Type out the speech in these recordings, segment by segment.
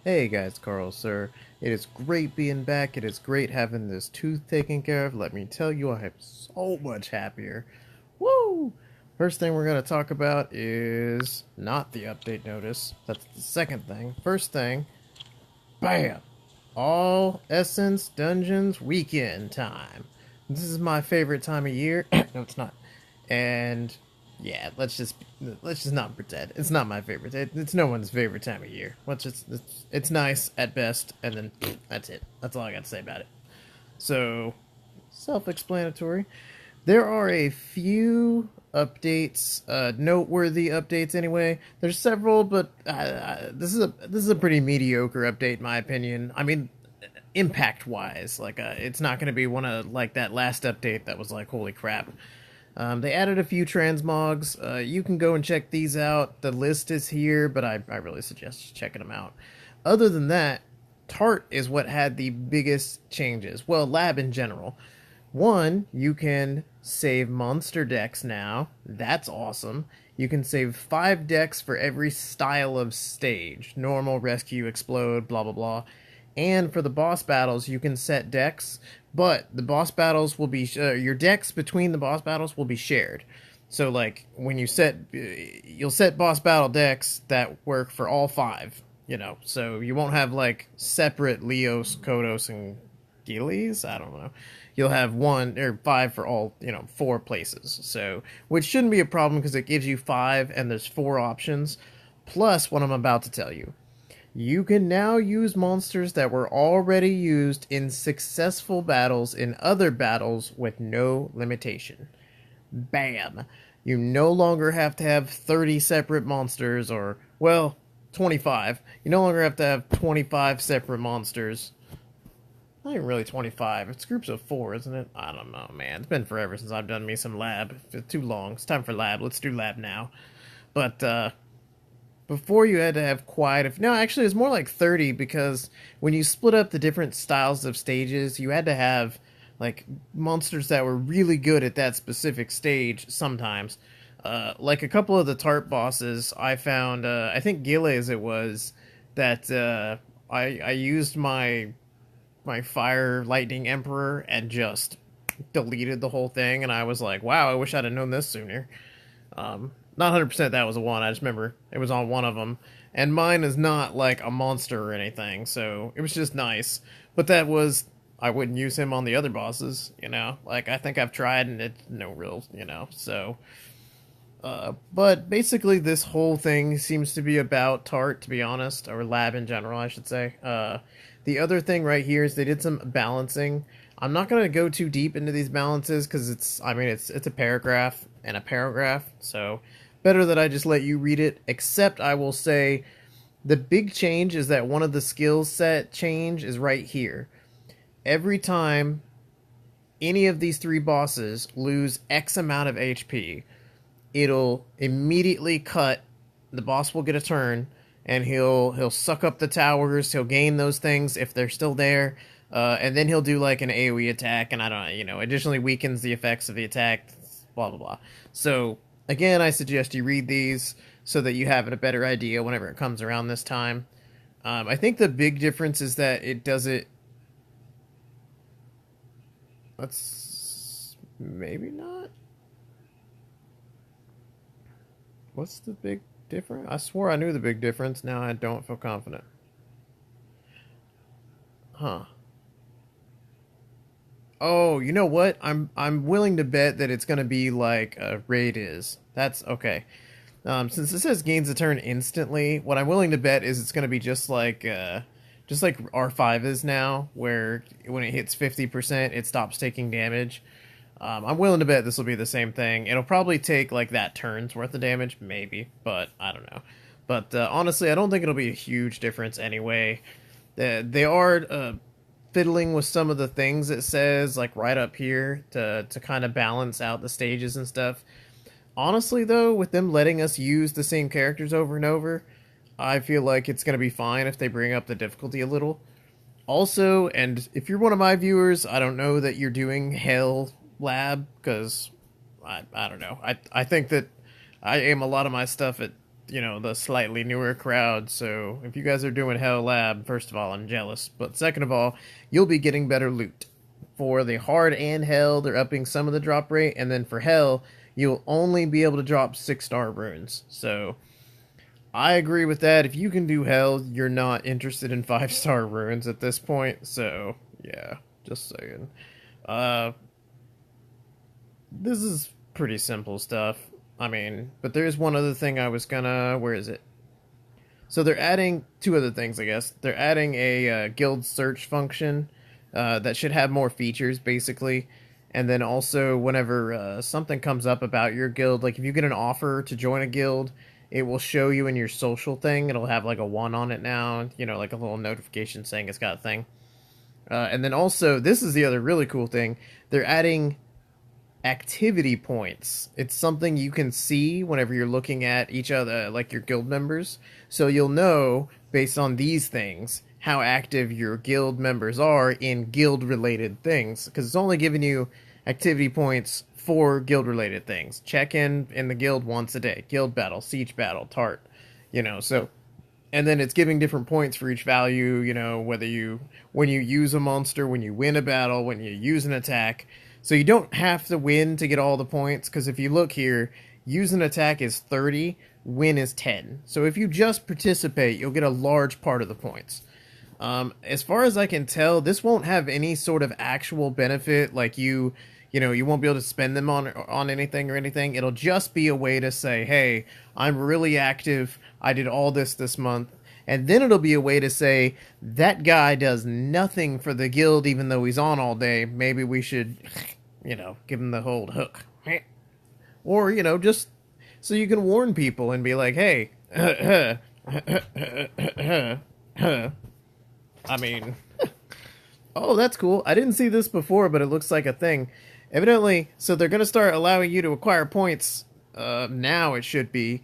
Hey guys, Carl, sir. It is great being back. It is great having this tooth taken care of. Let me tell you, I am so much happier. Woo! First thing we're going to talk about is not the update notice. That's the second thing. First thing, bam! All Essence Dungeons weekend time. This is my favorite time of year. No, it's not. And yeah, let's just not pretend. It's not my favorite. It's no one's favorite time of year. It's nice at best, and then that's it. That's all I got to say about it. So, self-explanatory. There are a few updates, noteworthy updates anyway. There's several, but this is a pretty mediocre update in my opinion. I mean, impact wise, like it's not going to be one of like that last update that was like holy crap. They added a few transmogs. You can go and check these out. The list is here, but I really suggest checking them out. Other than that, Tart is what had the biggest changes. Well, Lab in general. One, you can save monster decks now. That's awesome. You can save 5 decks for every style of stage: normal, rescue, explode, blah blah blah. And for the boss battles, you can set decks, but the boss battles will be your decks between the boss battles will be shared. So like when you'll set boss battle decks that work for all 5. So you won't have like separate Leos, Kodos, and Gillies. I don't know. You'll have 1 or 5 for all 4 places. So which shouldn't be a problem because it gives you 5 and there's 4 options. Plus what I'm about to tell you. You can now use monsters that were already used in successful battles in other battles with no limitation. Bam! You no longer have to have 30 separate monsters, or, well, 25. You no longer have to have 25 separate monsters. Not even really 25. It's groups of 4, isn't it? I don't know, man. It's been forever since I've done me some lab. It's too long. It's time for lab. Let's do lab now. But, before you had to have no, actually it's more like 30, because when you split up the different styles of stages, you had to have like monsters that were really good at that specific stage sometimes. Like a couple of the Tart bosses I found, I think Gilles it was, that I used my fire lightning emperor and just deleted the whole thing, and I was like, wow, I wish I'd have known this sooner. Not 100% that was the one. I just remember it was on one of them. And mine is not like a monster or anything, so it was just nice. But I wouldn't use him on the other bosses. Like, I think I've tried and it's no real. So. But basically, this whole thing seems to be about Tart, to be honest, or Lab in general, I should say. The other thing right here is they did some balancing. I'm not going to go too deep into these balances because it's a paragraph and a paragraph, so better that I just let you read it. Except I will say the big change is that one of the skill set change is right here. Every time any of these 3 bosses lose X amount of HP, it'll immediately cut. The boss will get a turn, and he'll suck up the towers. He'll gain those things if they're still there, and then he'll do like an AOE attack, and I don't, additionally weakens the effects of the attack. Blah blah blah. So again, I suggest you read these so that you have a better idea whenever it comes around this time. I think the big difference is that it does it. Let's maybe not. What's the big difference? I swore I knew the big difference. Now I don't feel confident. Huh. Oh, you know what? I'm willing to bet that it's gonna be like a raid is. That's okay. Since it says gains a turn instantly, what I'm willing to bet is it's gonna be just like R5 is now, where when it hits 50%, it stops taking damage. I'm willing to bet this will be the same thing. It'll probably take like that turn's worth of damage, maybe, but I don't know. But honestly, I don't think it'll be a huge difference anyway. They are fiddling with some of the things it says, like right up here, to kind of balance out the stages and stuff. Honestly, though, with them letting us use the same characters over and over, I feel like it's going to be fine if they bring up the difficulty a little. Also, and if you're one of my viewers, I don't know that you're doing Hell Lab, because I don't know. I think that I aim a lot of my stuff at you know, the slightly newer crowd. So if you guys are doing Hell Lab, first of all, I'm jealous. But second of all, you'll be getting better loot. For the hard and Hell, they're upping some of the drop rate, and then for Hell, you'll only be able to drop 6-star runes. So I agree with that. If you can do Hell, you're not interested in 5-star runes at this point. So yeah, just saying. Uh, this is pretty simple stuff. I mean, but there's one other thing I was gonna. Where is it? So they're adding two other things, I guess. They're adding a guild search function that should have more features, basically. And then also, whenever something comes up about your guild, like if you get an offer to join a guild, it will show you in your social thing. It'll have like a 1 on it now, you know, like a little notification saying it's got a thing. And then also, this is the other really cool thing. They're adding activity points. It's something you can see whenever you're looking at each other, like your guild members. So you'll know based on these things how active your guild members are in guild related things, because it's only giving you activity points for guild related things. Check in the guild once a day. Guild battle, siege battle, tart. You know, so and then it's giving different points for each value, you know, whether you when you use a monster, when you win a battle, when you use an attack. So you don't have to win to get all the points, because if you look here, use an attack is 30, win is 10. So if you just participate, you'll get a large part of the points. As far as I can tell, this won't have any sort of actual benefit, like you know, you won't be able to spend them on anything or anything. It'll just be a way to say, hey, I'm really active. I did all this month. And then it'll be a way to say, that guy does nothing for the guild even though he's on all day. Maybe we should, you know, give him the whole hook. Or, you know, just so you can warn people and be like, hey, I mean, oh, that's cool. I didn't see this before, but it looks like a thing. Evidently, so they're going to start allowing you to acquire points. Now it should be.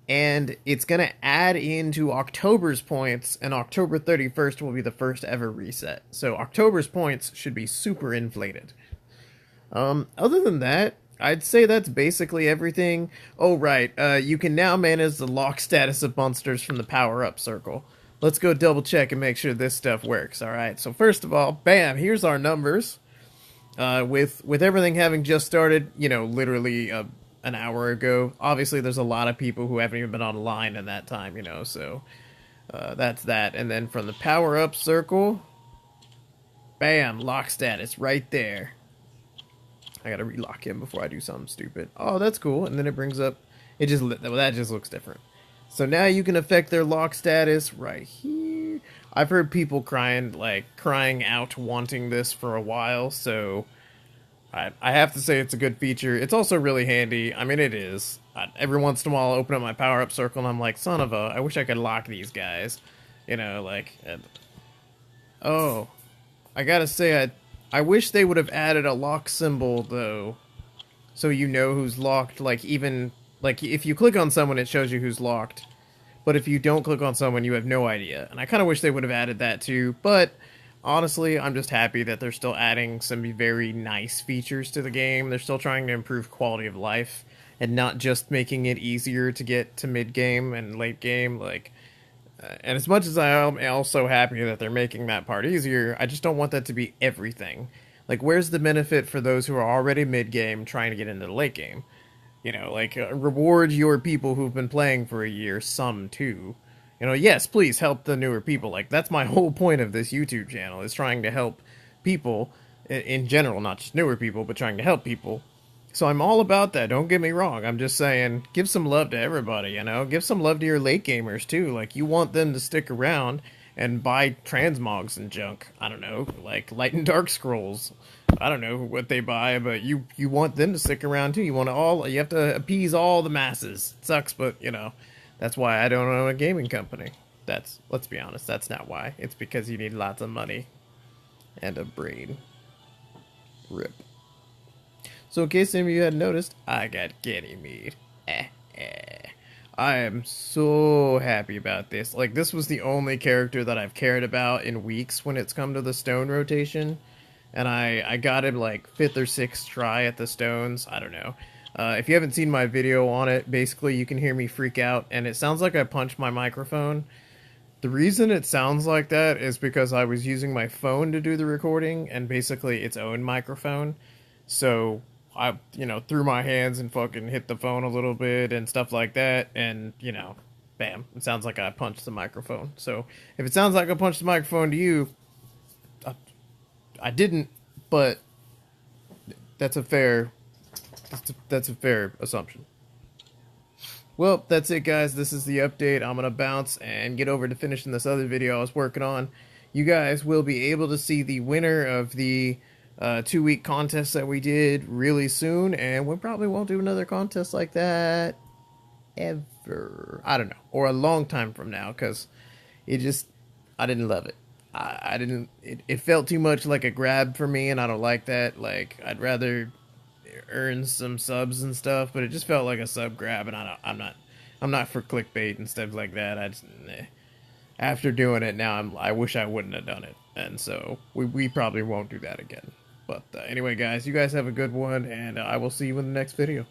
And it's going to add into October's points, and October 31st will be the first ever reset. So October's points should be super inflated. Other than that, I'd say that's basically everything. Oh, right. You can now manage the lock status of monsters from the power-up circle. Let's go double check and make sure this stuff works. All right. So first of all, bam, here's our numbers. With everything having just started, you know, literally an hour ago. Obviously, there's a lot of people who haven't even been online in that time, you know. So that's that. And then from the power-up circle, bam, lock status right there. I gotta relock him before I do something stupid. Oh, that's cool. And then it brings up, it just, well, that just looks different. So now you can affect their lock status right here. I've heard people crying out wanting this for a while, so I have to say it's a good feature. It's also really handy. I mean, it is. Every once in a while I open up my power-up circle and I'm like, son of a, I wish I could lock these guys. You know, like, oh, I gotta say, I wish they would have added a lock symbol, though, so you know who's locked. Like, even, like, if you click on someone, it shows you who's locked. But if you don't click on someone, you have no idea. And I kind of wish they would have added that, too. But, honestly, I'm just happy that they're still adding some very nice features to the game. They're still trying to improve quality of life, and not just making it easier to get to mid-game and late-game, like... and as much as I am also happy that they're making that part easier, I just don't want that to be everything. Like, where's the benefit for those who are already mid-game trying to get into the late game? You know, like, reward your people who've been playing for a year, some too. You know, yes, please help the newer people. Like, that's my whole point of this YouTube channel, is trying to help people in general, not just newer people, but trying to help people. So I'm all about that, don't get me wrong. I'm just saying, give some love to everybody, you know? Give some love to your late gamers, too. Like, you want them to stick around and buy transmogs and junk. I don't know, like Light and Dark Scrolls. I don't know what they buy, but you want them to stick around, too. You have to appease all the masses. It sucks, but, you know, that's why I don't own a gaming company. Let's be honest, that's not why. It's because you need lots of money and a brain. RIP. So in case any of you hadn't noticed, I got Ganymede. I am so happy about this. Like, this was the only character that I've cared about in weeks when it's come to the stone rotation. And I got him, like, 5th or 6th try at the stones. I don't know. If you haven't seen my video on it, basically you can hear me freak out, and it sounds like I punched my microphone. The reason it sounds like that is because I was using my phone to do the recording, and basically its own microphone. So I, threw my hands and fucking hit the phone a little bit and stuff like that, and bam, it sounds like I punched the microphone. So if it sounds like I punched the microphone to you, I didn't, but that's a fair that's a fair assumption. Well, that's it, guys. This is the update. I'm gonna bounce and get over to finishing this other video I was working on. You guys will be able to see the winner of the 2-week contest that we did really soon, and we probably won't do another contest like that ever. I don't know, or a long time from now, because I didn't love it. I didn't. It felt too much like a grab for me, and I don't like that. Like, I'd rather earn some subs and stuff, but it just felt like a sub grab, and I'm not for clickbait and stuff like that. After doing it now, I wish I wouldn't have done it, and so we probably won't do that again. But anyway, guys, you guys have a good one, and I will see you in the next video.